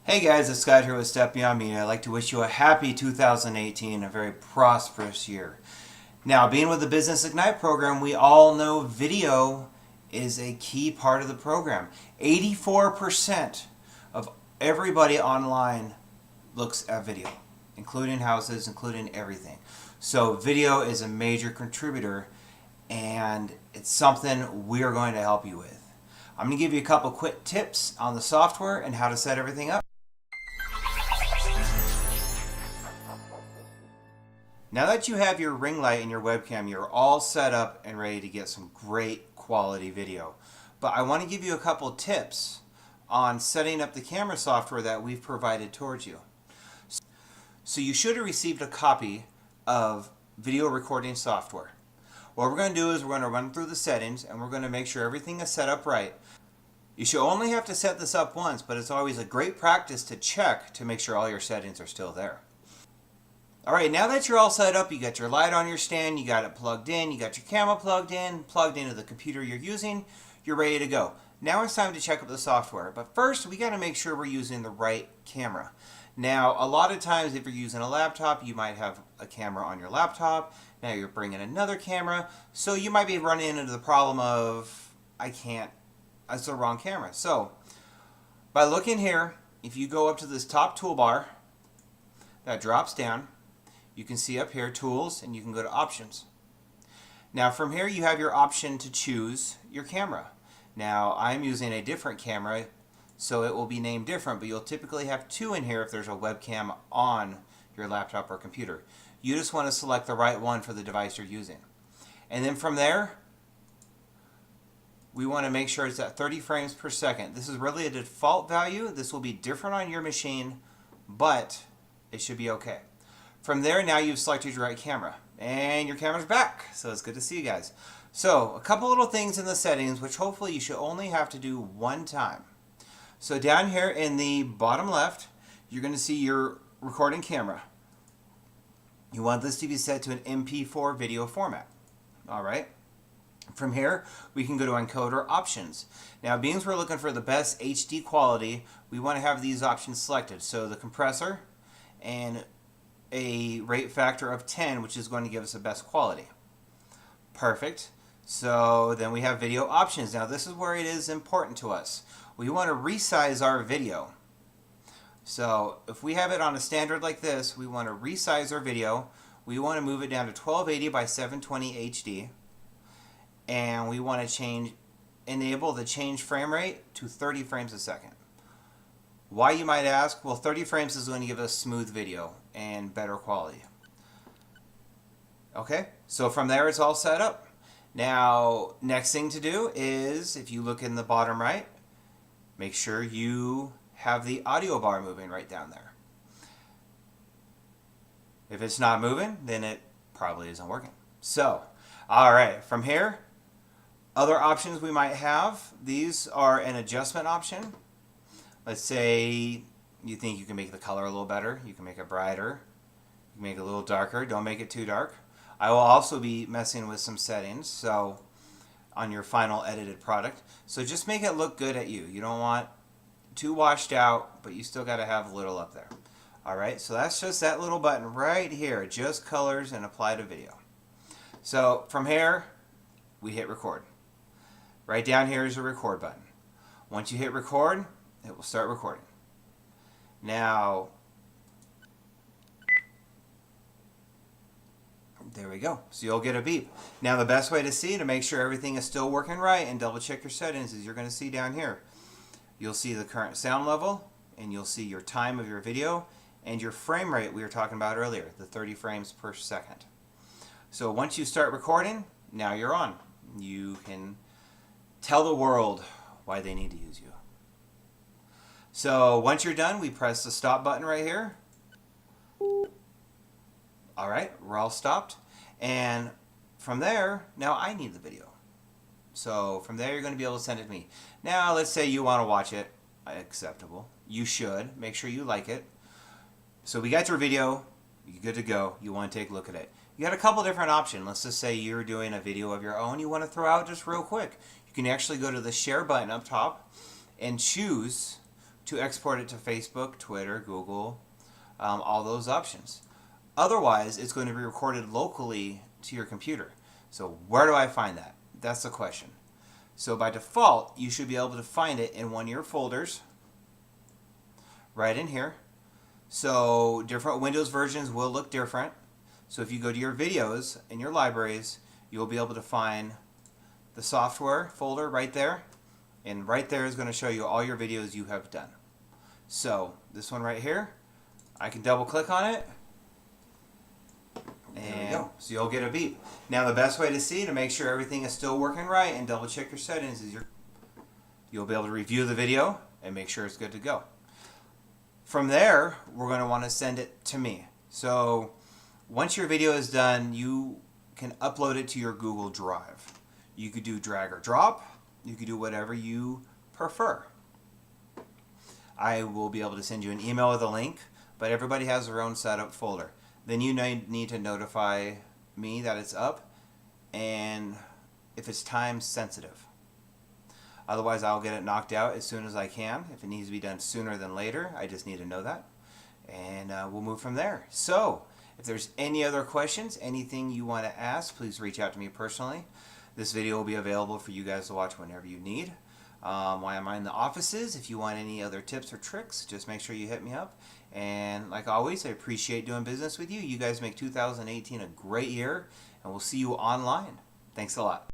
Hey guys, it's Scott here with Step Beyond Media. I'd like to wish you a happy 2018, a very prosperous year. Now, being with the Business Ignite program, we all know video is a key part of the program. 84% of everybody online looks at video, including houses, including everything. So video is a major contributor, and it's something we're going to help you with. I'm going to give you a couple quick tips on the software and how to set everything up. Now that you have your ring light and your webcam, you're all set up and ready to get some great quality video. But I want to give you a couple tips on setting up the camera software that we've provided towards you. So you should have received a copy of video recording software. What we're going to do is we're going to run through the settings and we're going to make sure everything is set up right. You should only have to set this up once, but it's always a great practice to check to make sure all your settings are still there. Alright, now that you're all set up, you got your light on your stand, you got it plugged in, you got your camera plugged into the computer you're using, you're ready to go. Now it's time to check out the software, but first we got to make sure we're using the right camera. Now, a lot of times if you're using a laptop, you might have a camera on your laptop, now you're bringing another camera, so you might be running into the problem of, that's the wrong camera. So, by looking here, if you go up to this top toolbar, that drops down, you can see up here tools and you can go to options. Now from here you have your option to choose your camera. Now I'm using a different camera, so it will be named different, but you'll typically have two in here if there's a webcam on your laptop or computer. You just want to select the right one for the device you're using. And then from there we want to make sure it's at 30 frames per second. This is really a default value. This will be different on your machine, but it should be okay. From there, now you've selected your right camera, and your camera's back, so it's good to see you guys. So, a couple little things in the settings, which hopefully you should only have to do one time. So down here in the bottom left, you're going to see your recording camera. You want this to be set to an MP4 video format. Alright. From here, we can go to encoder options. Now, being we're looking for the best HD quality, we want to have these options selected. So the compressor and a rate factor of 10, which is going to give us the best quality. Perfect. So then we have video options. Now this is where it is important to us. We want to resize our video. So if we have it on a standard like this, we want to resize our video. We want to move it down to 1280 by 720 HD. And we want to enable the change frame rate to 30 frames a second. Why, you might ask? Well, 30 frames is going to give us smooth video and better quality. Okay, so from there it's all set up. Now, next thing to do is, if you look in the bottom right, make sure you have the audio bar moving right down there. If it's not moving, then it probably isn't working. So, alright, from here, other options we might have, these are an adjustment option. Let's say you think you can make the color a little better. You can make it brighter. You can make it a little darker. Don't make it too dark. I will also be messing with some settings so on your final edited product. So just make it look good at you. You don't want too washed out, but you still got to have a little up there. Alright, so that's just that little button right here. Adjust colors and apply to video. So from here, we hit record. Right down here is a record button. Once you hit record, it will start recording. Now, there we go. So you'll get a beep. Now the best way to see, to make sure everything is still working right and double check your settings, is you're going to see down here. You'll see the current sound level, and you'll see your time of your video, and your frame rate we were talking about earlier, the 30 frames per second. So once you start recording, now you're on. You can tell the world why they need to use you. So once you're done, we press the stop button right here. Alright, we're all stopped. And from there, now I need the video. So from there, you're going to be able to send it to me. Now, let's say you want to watch it. Acceptable. You should. Make sure you like it. So we got your video. You're good to go. You want to take a look at it. You got a couple different options. Let's just say you're doing a video of your own you want to throw out just real quick. You can actually go to the share button up top and choose to export it to Facebook, Twitter, Google, all those options. Otherwise, it's going to be recorded locally to your computer. So where do I find that? That's the question. So by default, you should be able to find it in one of your folders right in here. So different Windows versions will look different. So if you go to your videos in your libraries, you'll be able to find the software folder right there. And right there is going to show you all your videos you have done. So this one right here, I can double click on it. And so you'll get a beep. Now the best way to see to make sure everything is still working right and double check your settings is you'll be able to review the video and make sure it's good to go. From there, we're going to want to send it to me. So once your video is done, you can upload it to your Google Drive. You could do drag or drop. You could do whatever you prefer. I will be able to send you an email with a link, but everybody has their own setup folder. Then you need to notify me that it's up, and if it's time sensitive. Otherwise, I'll get it knocked out as soon as I can. If it needs to be done sooner than later, I just need to know that. And we'll move from there. So, if there's any other questions, anything you want to ask, please reach out to me personally. This video will be available for you guys to watch whenever you need. While I'm in the offices, if you want any other tips or tricks, just make sure you hit me up. And like always, I appreciate doing business with you. You guys make 2018 a great year, and we'll see you online. Thanks a lot.